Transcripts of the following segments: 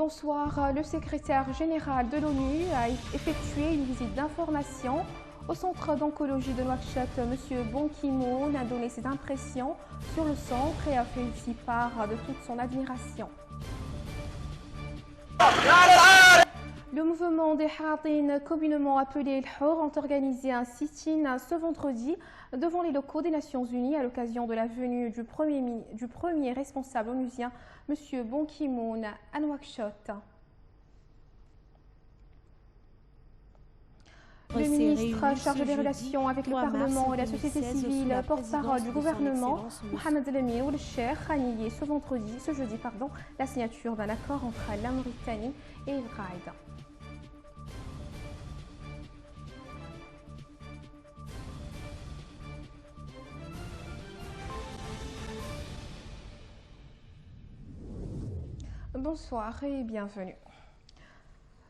Bonsoir. Le secrétaire général de l'ONU a effectué une visite d'information au centre d'oncologie de Nouakchott. M. Ban Ki-moon a donné ses impressions sur le centre et a fait aussi part de toute son admiration. Le mouvement des Haradines, communément appelé El Hor, ont organisé un sit-in ce vendredi devant les locaux des Nations Unies à l'occasion de la venue du premier responsable onusien, M. Ban Ki-moon, à Nouakchott. Le ministre chargé des relations avec le Parlement et la société civile, porte-parole du gouvernement, Mohamed El-Amir Ould-Cheikh, a nié ce jeudi, la signature d'un accord entre la Mauritanie et El Raid. Bonsoir et bienvenue.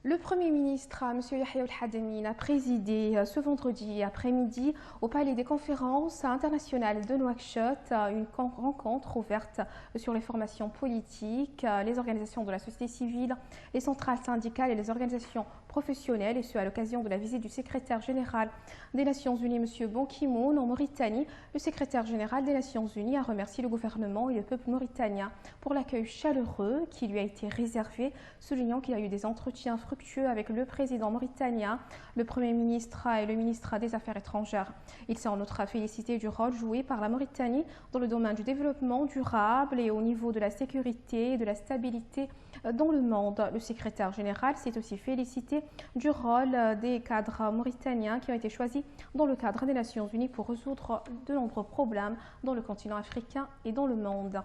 Le Premier ministre, M. Yahya Al-Hademin, a présidé ce vendredi après-midi au Palais des conférences internationales de Nouakchott une rencontre ouverte sur les formations politiques, les organisations de la société civile, les centrales syndicales et les organisations professionnelles, et ce à l'occasion de la visite du secrétaire général des Nations Unies, M. Ban Ki-moon, en Mauritanie. Le secrétaire général des Nations Unies a remercié le gouvernement et le peuple mauritanien pour l'accueil chaleureux qui lui a été réservé, soulignant qu'il a eu des entretiens fructueux avec le président mauritanien, le Premier ministre et le ministre des Affaires étrangères. Il s'est en outre félicité du rôle joué par la Mauritanie dans le domaine du développement durable et au niveau de la sécurité et de la stabilité dans le monde. Le secrétaire général s'est aussi félicité du rôle des cadres mauritaniens qui ont été choisis dans le cadre des Nations Unies pour résoudre de nombreux problèmes dans le continent africain et dans le monde.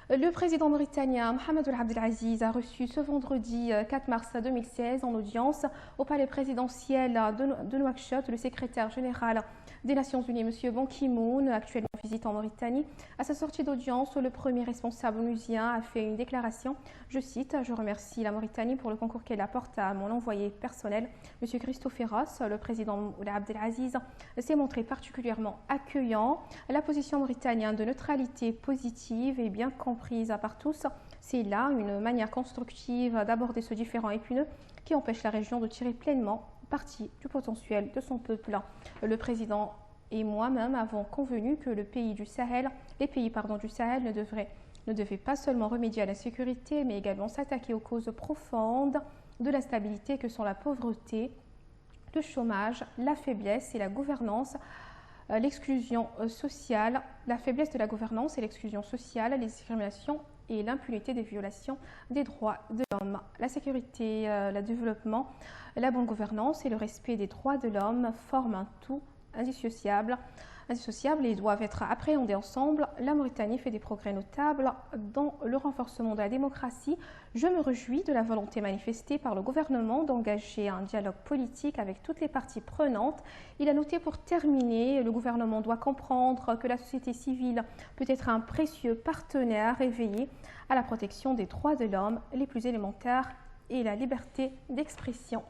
Le président mauritanien Mohamed Ould Abdelaziz a reçu ce vendredi 4 mars 2016 en audience au palais présidentiel de Nouakchott le secrétaire général des Nations Unies, M. Ban Ki-moon, actuellement en visite en Mauritanie. À sa sortie d'audience, le premier responsable onusien a fait une déclaration. Je cite: « Je remercie la Mauritanie pour le concours qu'elle apporte à mon envoyé personnel, M. Christopheros. » Le président Ould Abdelaziz s'est montré particulièrement accueillant. La position mauritanienne de neutralité positive est bien comprise par tous. C'est là une manière constructive d'aborder ce différend épineux qui empêche la région de tirer pleinement parti du potentiel de son peuple. Le président et moi-même avons convenu que les pays du Sahel ne devaient pas seulement remédier à la sécurité, mais également s'attaquer aux causes profondes de la stabilité que sont la pauvreté, le chômage, la faiblesse et la gouvernance, l'exclusion sociale, la faiblesse de la gouvernance et l'exclusion sociale, les discriminations et l'impunité des violations des droits de l'homme. La sécurité, le développement, la bonne gouvernance et le respect des droits de l'homme forment un tout indissociable et doivent être appréhendés ensemble. La Mauritanie fait des progrès notables dans le renforcement de la démocratie. Je me réjouis de la volonté manifestée par le gouvernement d'engager un dialogue politique avec toutes les parties prenantes. Il a noté pour terminer, le gouvernement doit comprendre que la société civile peut être un précieux partenaire éveillé à la protection des droits de l'homme les plus élémentaires et la liberté d'expression.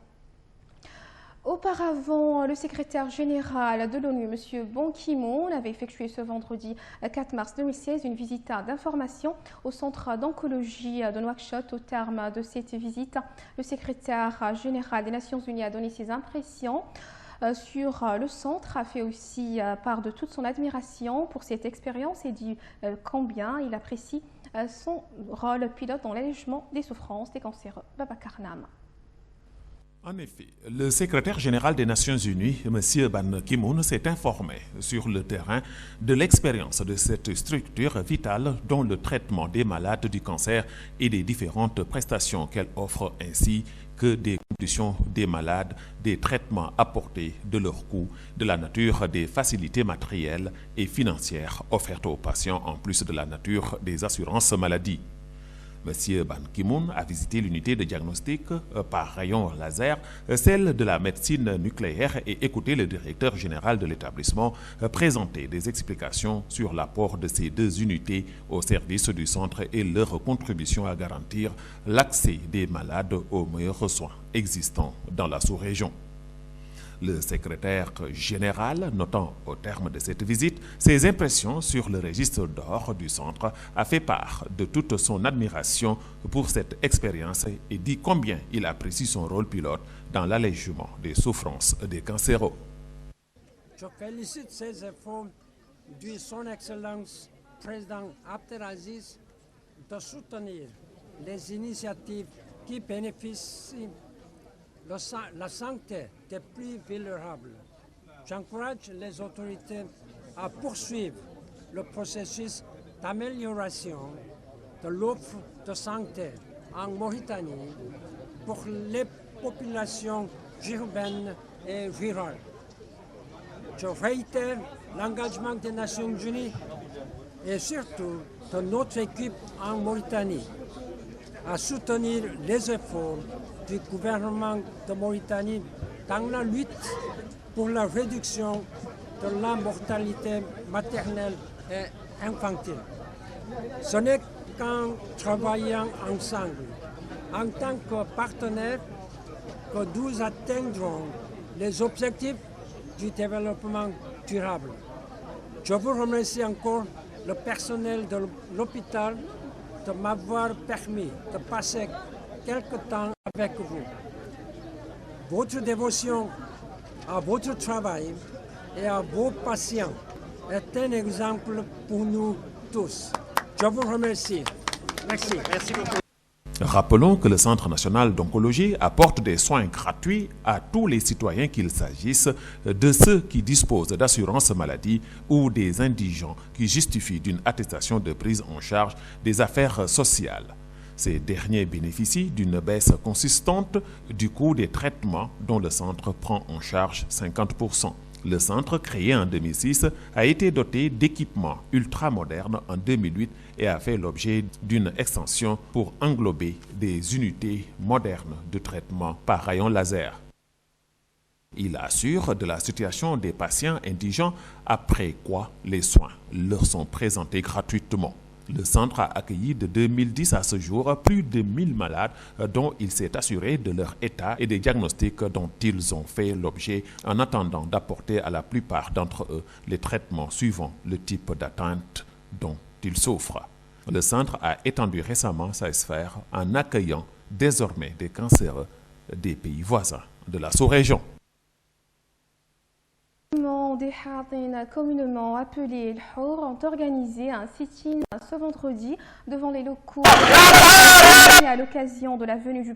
Auparavant, le secrétaire général de l'ONU, M. Ban Ki-moon, avait effectué ce vendredi 4 mars 2016 une visite d'information au centre d'oncologie de Nouakchott. Au terme de cette visite, le secrétaire général des Nations Unies a donné ses impressions sur le centre, a fait aussi part de toute son admiration pour cette expérience et dit combien il apprécie son rôle pilote dans l'allègement des souffrances des cancéreux. Babacar Nam. En effet, le secrétaire général des Nations Unies, M. Ban Ki-moon, s'est informé sur le terrain de l'expérience de cette structure vitale dans le traitement des malades du cancer et des différentes prestations qu'elle offre, ainsi que des conditions des malades, des traitements apportés, de leur coût, de la nature des facilités matérielles et financières offertes aux patients, en plus de la nature des assurances maladie. M. Ban Ki-moon a visité l'unité de diagnostic par rayon laser, celle de la médecine nucléaire, et écouté le directeur général de l'établissement présenter des explications sur l'apport de ces deux unités au service du centre et leur contribution à garantir l'accès des malades aux meilleurs soins existants dans la sous-région. Le secrétaire général, notant au terme de cette visite ses impressions sur le registre d'or du centre, a fait part de toute son admiration pour cette expérience et dit combien il apprécie son rôle pilote dans l'allègement des souffrances des cancéreux. Je félicite ces efforts de son Excellence Président Abdelaziz de soutenir les initiatives qui bénéficient la santé des plus vulnérables. J'encourage les autorités à poursuivre le processus d'amélioration de l'offre de santé en Mauritanie pour les populations urbaines et rurales. Je réitère l'engagement des Nations Unies et surtout de notre équipe en Mauritanie à soutenir les efforts du gouvernement de Mauritanie dans la lutte pour la réduction de la mortalité maternelle et infantile. Ce n'est qu'en travaillant ensemble, en tant que partenaires, que nous atteindrons les objectifs du développement durable. Je vous remercie encore le personnel de l'hôpital de m'avoir permis de passer quelque temps avec vous. Votre dévotion à votre travail et à vos patients est un exemple pour nous tous. Je vous remercie. Merci. Merci beaucoup. Rappelons que le Centre national d'oncologie apporte des soins gratuits à tous les citoyens, qu'il s'agisse de ceux qui disposent d'assurance maladie ou des indigents qui justifient d'une attestation de prise en charge des affaires sociales. Ces derniers bénéficient d'une baisse consistante du coût des traitements dont le centre prend en charge 50%. Le centre, créé en 2006, a été doté d'équipements ultramodernes en 2008 et a fait l'objet d'une extension pour englober des unités modernes de traitement par rayon laser. Il assure de la situation des patients indigents, après quoi les soins leur sont présentés gratuitement. Le centre a accueilli de 2010 à ce jour plus de 1000 malades dont il s'est assuré de leur état et des diagnostics dont ils ont fait l'objet en attendant d'apporter à la plupart d'entre eux les traitements suivant le type d'atteinte dont ils souffrent. Le centre a étendu récemment sa sphère en accueillant désormais des cancéreux des pays voisins de la sous-région. Des Hadin, communément appelés El Hour, ont organisé un sit-in ce vendredi devant les locaux à l'occasion de la venue du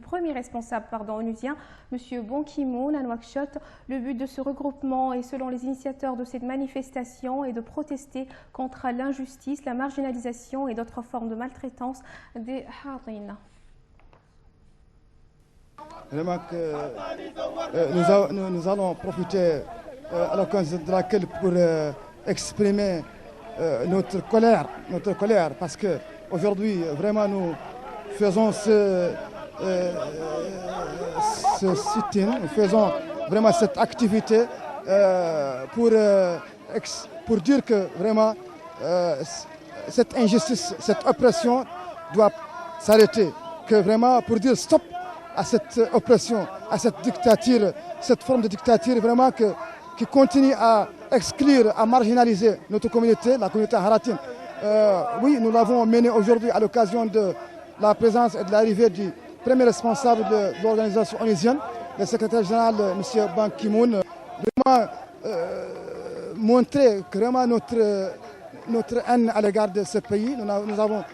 premier responsable onusien, M. Ban Ki-moon, à Nouakchott. Le but de ce regroupement est, selon les initiateurs de cette manifestation, est de protester contre l'injustice, la marginalisation et d'autres formes de maltraitance des Hadin. Vraiment que nous allons profiter à l'occasion de laquelle pour exprimer notre colère parce que aujourd'hui vraiment nous faisons ce sit-in, nous faisons vraiment cette activité pour dire que vraiment cette injustice, cette oppression doit s'arrêter, que vraiment pour dire stop à cette oppression, à cette dictature, cette forme de dictature vraiment qui continue à exclure, à marginaliser notre communauté, la communauté haratine. Oui, nous l'avons mené aujourd'hui à l'occasion de la présence et de l'arrivée du premier responsable de l'organisation onusienne, le secrétaire général, M. Ban Ki-moon. Vraiment montrer que vraiment notre haine à l'égard de ce pays. Nous avons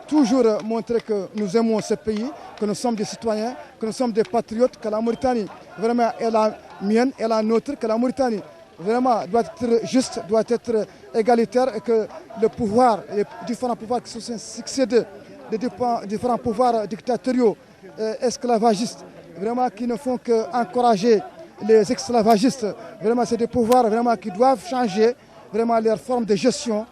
toujours montré que nous aimons ce pays, que nous sommes des citoyens, que nous sommes des patriotes, que la Mauritanie vraiment est la mienne, est la nôtre, que la Mauritanie vraiment doit être juste, doit être égalitaire et que le pouvoir, les différents pouvoirs qui se sont succédés, les différents pouvoirs dictatoriaux, esclavagistes, vraiment qui ne font qu'encourager les esclavagistes, vraiment c'est des pouvoirs vraiment qui doivent changer, vraiment leur forme de gestion.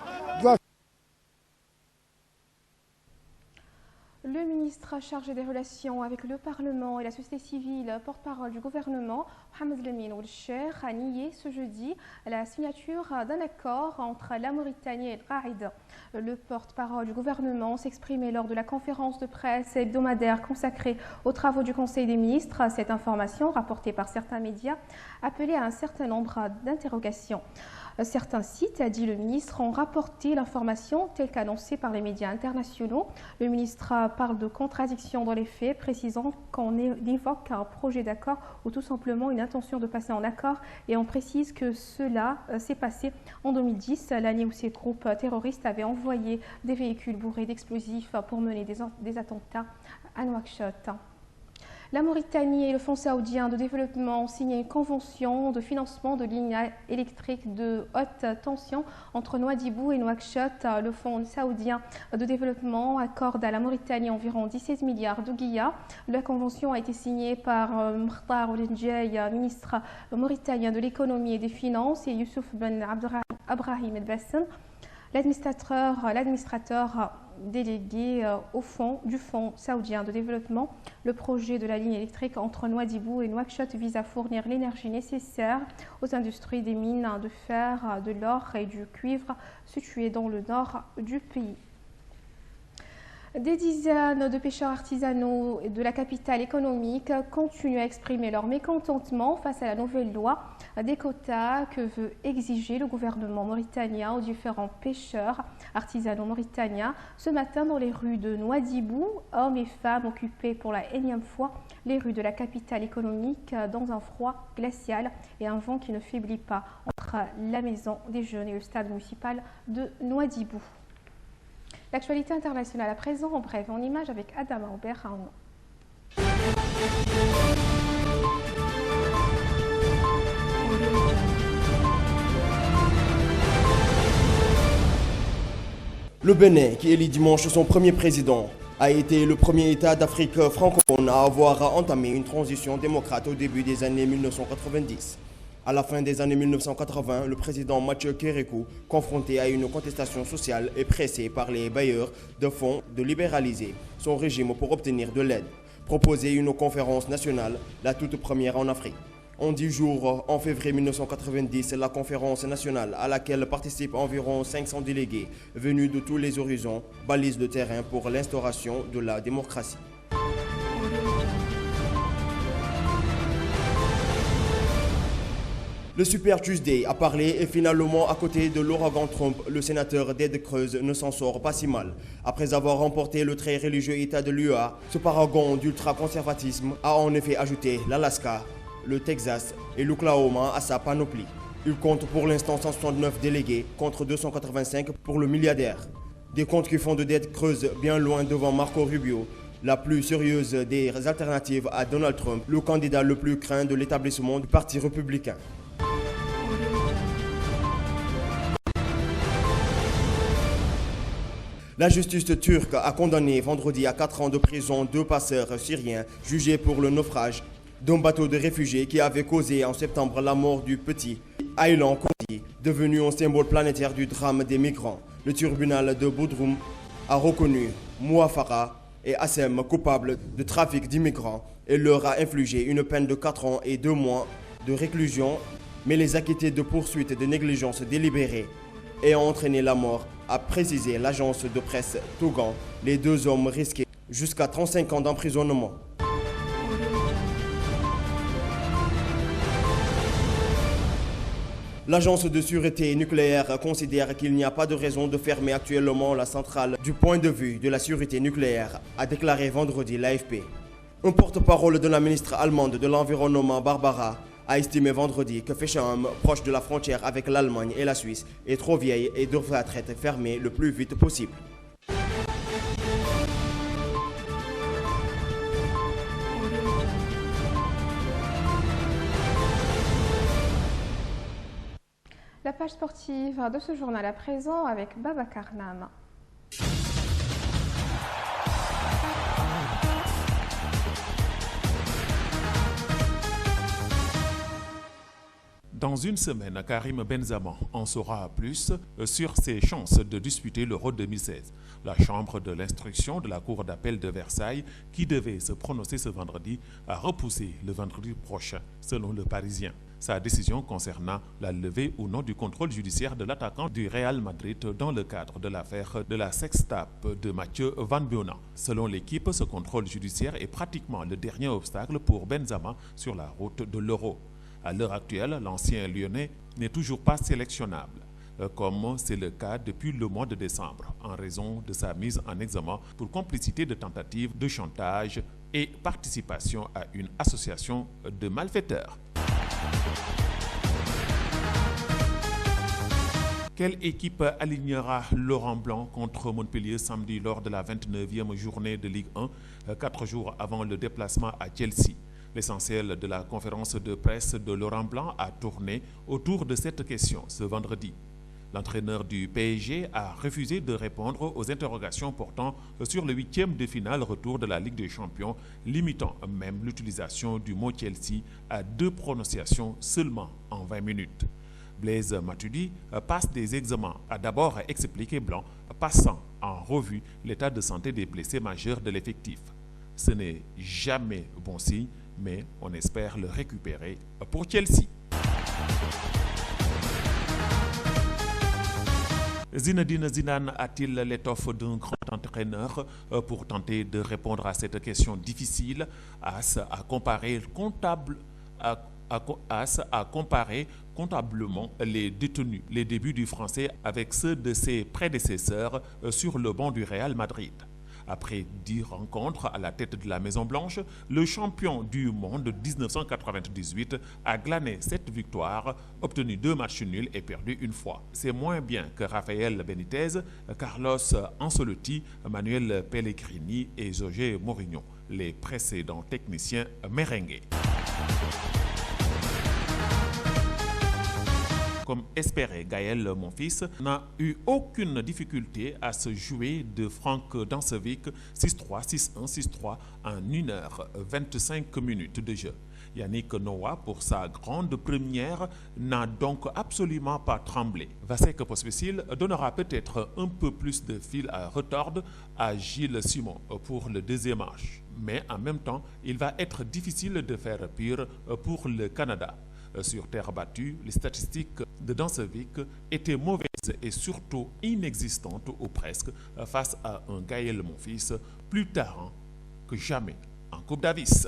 Le ministre ministre chargé des relations avec le Parlement et la société civile, porte-parole du gouvernement, Mohamed Lamine Ould-Cheikh, a nié ce jeudi la signature d'un accord entre la Mauritanie et le Qaïda. Le porte-parole du gouvernement s'exprimait lors de la conférence de presse hebdomadaire consacrée aux travaux du Conseil des ministres. Cette information, rapportée par certains médias, appelait à un certain nombre d'interrogations. Certains sites, a dit le ministre, ont rapporté l'information telle qu'annoncée par les médias internationaux. Le ministre parle de contradiction dans les faits, précisant qu'on évoque un projet d'accord ou tout simplement une intention de passer en accord, et on précise que cela s'est passé en 2010, l'année où ces groupes terroristes avaient envoyé des véhicules bourrés d'explosifs pour mener des attentats à Nouakchott. La Mauritanie et le Fonds saoudien de développement ont signé une convention de financement de lignes électriques de haute tension entre Nouadhibou et Nouakchott. Le Fonds saoudien de développement accorde à la Mauritanie environ 17 milliards de guillas. La convention a été signée par Mkhtar Ould-Cheikh, ministre mauritanien de l'économie et des finances, et Youssouf Ben Abrahim El Bassem, l'administrateur délégué du Fonds saoudien de développement. Le projet de la ligne électrique entre Nouadhibou et Nouakchott vise à fournir l'énergie nécessaire aux industries des mines de fer, de l'or et du cuivre situées dans le nord du pays. Des dizaines de pêcheurs artisanaux de la capitale économique continuent à exprimer leur mécontentement face à la nouvelle loi des quotas que veut exiger le gouvernement mauritanien aux différents pêcheurs artisanaux mauritaniens. Ce matin, dans les rues de Nouadhibou, hommes et femmes occupaient pour la énième fois les rues de la capitale économique dans un froid glacial et un vent qui ne faiblit pas entre la maison des jeunes et le stade municipal de Nouadhibou. L'actualité internationale à présent, en bref, en image avec Adama Oberhaun. Le Bénin, qui élit dimanche son premier président, a été le premier État d'Afrique francophone à avoir entamé une transition démocrate au début des années 1990. À la fin des années 1980, le président Mathieu Kérékou, confronté à une contestation sociale, est pressé par les bailleurs de fonds de libéraliser son régime pour obtenir de l'aide. Proposer une conférence nationale, la toute première en Afrique. En 10 jours, en février 1990, la conférence nationale, à laquelle participent environ 500 délégués venus de tous les horizons, balise le terrain pour l'instauration de la démocratie. Le Super Tuesday a parlé et finalement, à côté de l'ouragan Trump, le sénateur Ted Cruz ne s'en sort pas si mal. Après avoir remporté le très religieux État de l'UA, ce paragon d'ultra-conservatisme a en effet ajouté l'Alaska, le Texas et l'Oklahoma à sa panoplie. Il compte pour l'instant 169 délégués contre 285 pour le milliardaire. Des comptes qui font de Ted Cruz bien loin devant Marco Rubio, la plus sérieuse des alternatives à Donald Trump, le candidat le plus craint de l'établissement du Parti républicain. La justice turque a condamné vendredi à 4 ans de prison 2 passeurs syriens jugés pour le naufrage d'un bateau de réfugiés qui avait causé en septembre la mort du petit Aylan Kurdi, devenu un symbole planétaire du drame des migrants. Le tribunal de Bodrum a reconnu Mouafara et Assem coupables de trafic d'immigrants et leur a infligé une peine de 4 ans et 2 mois de réclusion, mais les acquittés de poursuites de négligence délibérée et a entraîné la mort, a précisé l'agence de presse Tougan. Les 2 hommes risquaient jusqu'à 35 ans d'emprisonnement. L'agence de sûreté nucléaire considère qu'il n'y a pas de raison de fermer actuellement la centrale du point de vue de la sûreté nucléaire, a déclaré vendredi l'AFP. Un porte-parole de la ministre allemande de l'Environnement, Barbara, a estimé vendredi que Fechem, proche de la frontière avec l'Allemagne et la Suisse, est trop vieille et devrait être fermée le plus vite possible. La page sportive de ce journal à présent avec Babacar Nam. Dans une semaine, Karim Benzema en saura plus sur ses chances de disputer l'Euro 2016. La chambre de l'instruction de la Cour d'appel de Versailles, qui devait se prononcer ce vendredi, a repoussé le vendredi prochain, selon le Parisien. Sa décision concernant la levée ou non du contrôle judiciaire de l'attaquant du Real Madrid dans le cadre de l'affaire de la sextape de Mathieu Van Buena. Selon l'équipe, ce contrôle judiciaire est pratiquement le dernier obstacle pour Benzema sur la route de l'Euro. À l'heure actuelle, l'ancien Lyonnais n'est toujours pas sélectionnable, comme c'est le cas depuis le mois de décembre, en raison de sa mise en examen pour complicité de tentative de chantage et participation à une association de malfaiteurs. Quelle équipe alignera Laurent Blanc contre Montpellier samedi lors de la 29e journée de Ligue 1, 4 jours avant le déplacement à Chelsea? L'essentiel de la conférence de presse de Laurent Blanc a tourné autour de cette question ce vendredi. L'entraîneur du PSG a refusé de répondre aux interrogations portant sur le 8e de finale retour de la Ligue des Champions, limitant même l'utilisation du mot Chelsea à 2 prononciations seulement en 20 minutes. Blaise Matuidi passe des examens, a d'abord expliqué Blanc, passant en revue l'état de santé des blessés majeurs de l'effectif. Ce n'est jamais bon signe, mais on espère le récupérer pour Chelsea. Zinedine Zidane a-t-il l'étoffe d'un grand entraîneur? Pour tenter de répondre à cette question difficile, AS a comparé comptablement les débuts du Français avec ceux de ses prédécesseurs sur le banc du Real Madrid. Après 10 rencontres à la tête de la Maison-Blanche, le champion du monde de 1998 a glané 7 victoires, obtenu 2 matchs nuls et perdu 1 fois. C'est moins bien que Rafael Benitez, Carlos Ancelotti, Manuel Pellegrini et José Mourinho, les précédents techniciens merengues. Comme espéré, Gaël Monfils n'a eu aucune difficulté à se jouer de Frank Dansevic 6-3, 6-1, 6-3 en 1h25 de jeu. Yannick Noah, pour sa grande première, n'a donc absolument pas tremblé. Vasek Pospisil donnera peut-être un peu plus de fil à retordre à Gilles Simon pour le deuxième match. Mais en même temps, il va être difficile de faire pire pour le Canada. Sur terre battue, les statistiques de Dansevic étaient mauvaises et surtout inexistantes ou presque face à un Gaël Monfils plus tard que jamais en Coupe Davis.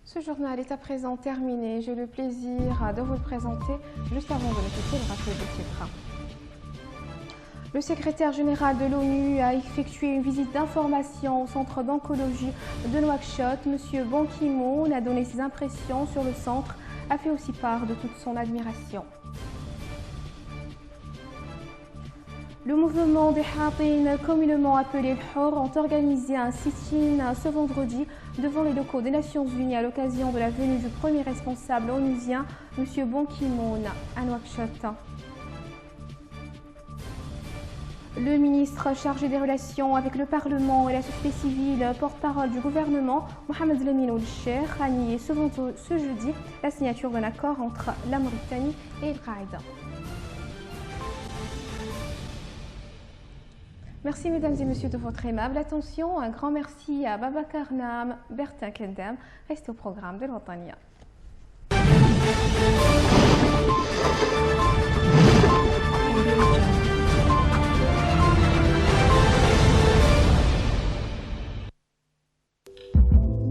Ce journal est à présent terminé. J'ai le plaisir de vous le présenter juste avant de l'écouter le rappel de titre. Le secrétaire général de l'ONU a effectué une visite d'information au centre d'oncologie de Nouakchott. Monsieur Ban Ki-moon a donné ses impressions sur le centre, a fait aussi part de toute son admiration. Le mouvement des Hatin, communément appelé le Hor, ont organisé un sit-in ce vendredi devant les locaux des Nations Unies à l'occasion de la venue du premier responsable onusien, monsieur Ban Ki-moon, à Nouakchott. Le ministre chargé des relations avec le Parlement et la société civile, porte-parole du gouvernement, Mohamed Lamine Ould-Cheikh, a nié ce jeudi la signature d'un accord entre la Mauritanie et Al-Qaïda. Merci mesdames et messieurs de votre aimable attention. Un grand merci à Babacar Nam, Bertin Kendam. Restez au programme de l'Antania.